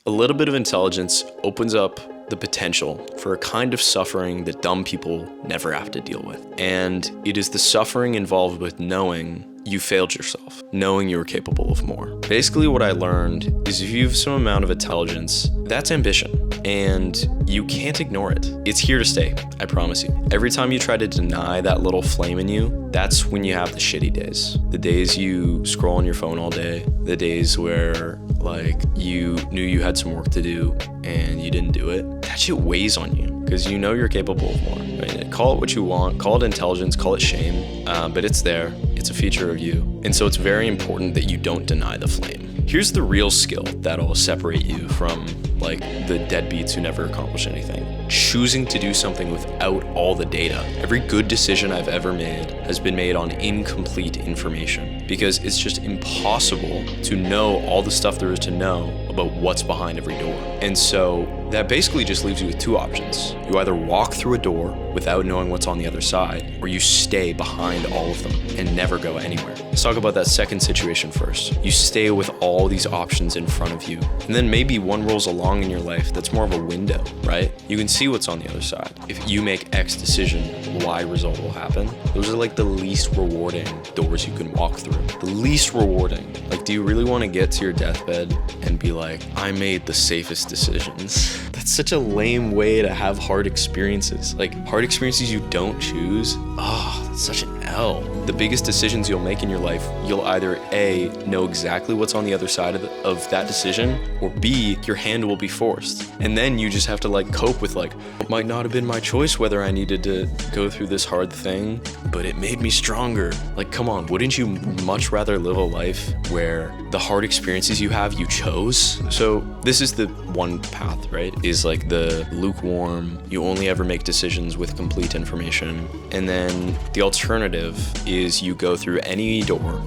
A little bit of intelligence opens up the potential for a kind of suffering that dumb people never have to deal with. And it is the suffering involved with knowing you failed yourself, knowing you were capable of more. Basically what I learned is if you have some amount of intelligence, that's ambition, and you can't ignore it. It's here to stay, I promise you. Every time you try to deny that little flame in you, that's when you have the shitty days. The days you scroll on your phone all day, the days where like you knew you had some work to do and you didn't do it. That shit weighs on you because you know you're capable of more. Right? Call it what you want, call it intelligence, call it shame, but it's there. It's a feature of you. And so it's very important that you don't deny the flame. Here's the real skill that'll separate you from like the deadbeats who never accomplish anything. Choosing to do something without all the data. Every good decision I've ever made has been made on incomplete information because it's just impossible to know all the stuff there is to know about what's behind every door. And so that basically just leaves you with two options. You either walk through a door without knowing what's on the other side, or you stay behind all of them and never go anywhere. Let's talk about that second situation first. You stay with all these options in front of you, and then maybe one rolls along in your life that's more of a window, right? You can see what's on the other side. If you make X decision, Y result will happen. Those are like the least rewarding doors you can walk through. The least rewarding. Like, do you really want to get to your deathbed and be like, I made the safest decisions? That's such a lame way to have hard experiences. Like, hard experiences you don't choose. Oh, that's such an L. The biggest decisions you'll make in your life, you'll either A, know exactly what's on the other side of that decision, or B, your hand will be forced. And then you just have to like cope with like, it might not have been my choice whether I needed to go through this hard thing, but it made me stronger. Like, come on, wouldn't you much rather live a life where the hard experiences you have, you chose? So this is the one path, right? Is like the lukewarm, you only ever make decisions with complete information. And then the alternative is you go through any door,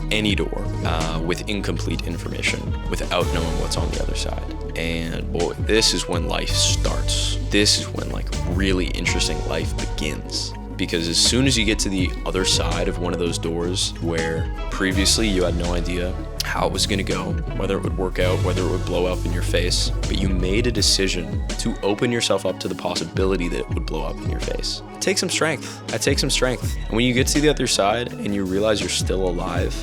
with incomplete information without knowing what's on the other side. And boy, this is when life starts. This is when like really interesting life begins. Because as soon as you get to the other side of one of those doors where previously you had no idea how it was going to go, whether it would work out, whether it would blow up in your face, but you made a decision to open yourself up to the possibility that it would blow up in your face. It takes some strength. That takes some strength. And when you get to the other side and you realize you're still alive,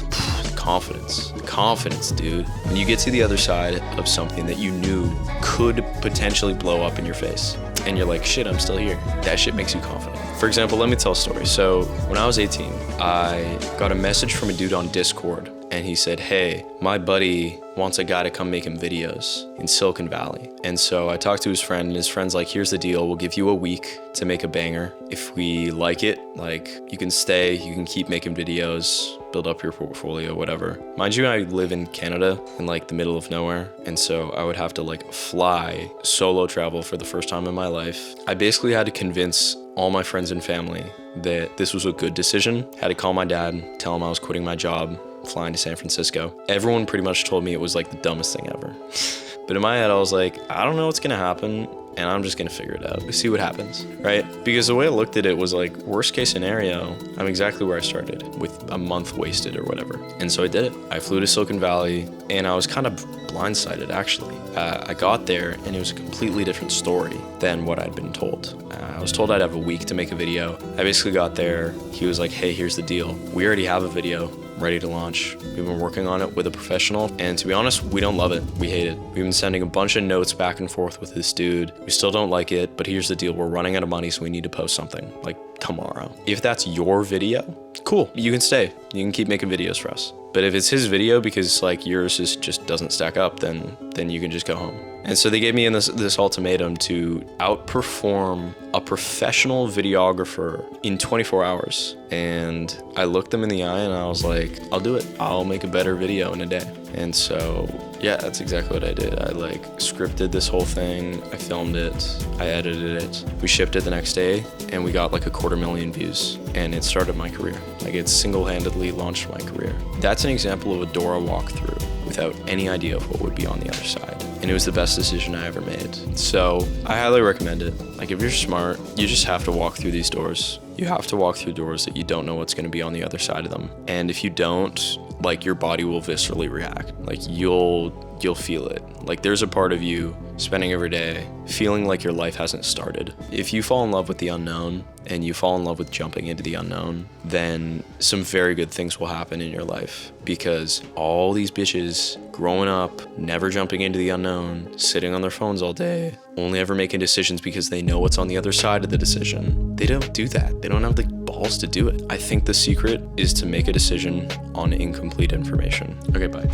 confidence, dude. When you get to the other side of something that you knew could potentially blow up in your face, and you're like, shit, I'm still here. That shit makes you confident. For example, let me tell a story. So when I was 18, I got a message from a dude on Discord, and he said, hey, my buddy wants a guy to come make him videos in Silicon Valley. And so I talked to his friend, and his friend's like, here's the deal. We'll give you a week to make a banger. If we like it, like, you can stay, you can keep making videos, build up your portfolio, whatever. Mind you, I live in Canada in like the middle of nowhere. And so I would have to like fly, solo travel for the first time in my life. I basically had to convince all my friends and family that this was a good decision. Had to call my dad, tell him I was quitting my job, flying to San Francisco. Everyone pretty much told me it was like the dumbest thing ever. But in my head, I was like, I don't know what's gonna happen, and I'm just gonna figure it out. See what happens, right? Because the way I looked at it was like, worst case scenario, I'm exactly where I started, with a month wasted or whatever. And so I did it. I flew to Silicon Valley, and I was kind of blindsided, actually. I got there, and it was a completely different story than what I'd been told. I was told I'd have a week to make a video. I basically got there. He was like, hey, here's the deal. We already have a video ready to launch. We've been working on it with a professional, and to be honest, we don't love it. We hate it. We've been sending a bunch of notes back and forth with this dude. We still don't like it, but here's the deal. We're running out of money, so we need to post something like tomorrow. If that's your video, cool. You can stay. You can keep making videos for us. But if it's his video because like yours just doesn't stack up, then you can just go home. And so they gave me this ultimatum to outperform a professional videographer in 24 hours. And I looked them in the eye and I was like, I'll do it. I'll make a better video in a day. And so, yeah, that's exactly what I did. I like scripted this whole thing. I filmed it. I edited it. We shipped it the next day and we got like 250,000 views, and it started my career. Like, it single-handedly launched my career. That's an example of a door I walked through without any idea of what would be on the other side. And it was the best decision I ever made. So I highly recommend it. Like, if you're smart, you just have to walk through these doors. You have to walk through doors that you don't know what's going to be on the other side of them. And if you don't, like your body will viscerally react. Like you'll feel it. Like there's a part of you spending every day feeling like your life hasn't started. If you fall in love with the unknown and you fall in love with jumping into the unknown, then some very good things will happen in your life, because all these bitches growing up, never jumping into the unknown, sitting on their phones all day, only ever making decisions because they know what's on the other side of the decision. They don't do that. They don't have the balls to do it. I think the secret is to make a decision on incomplete information. Okay, bye.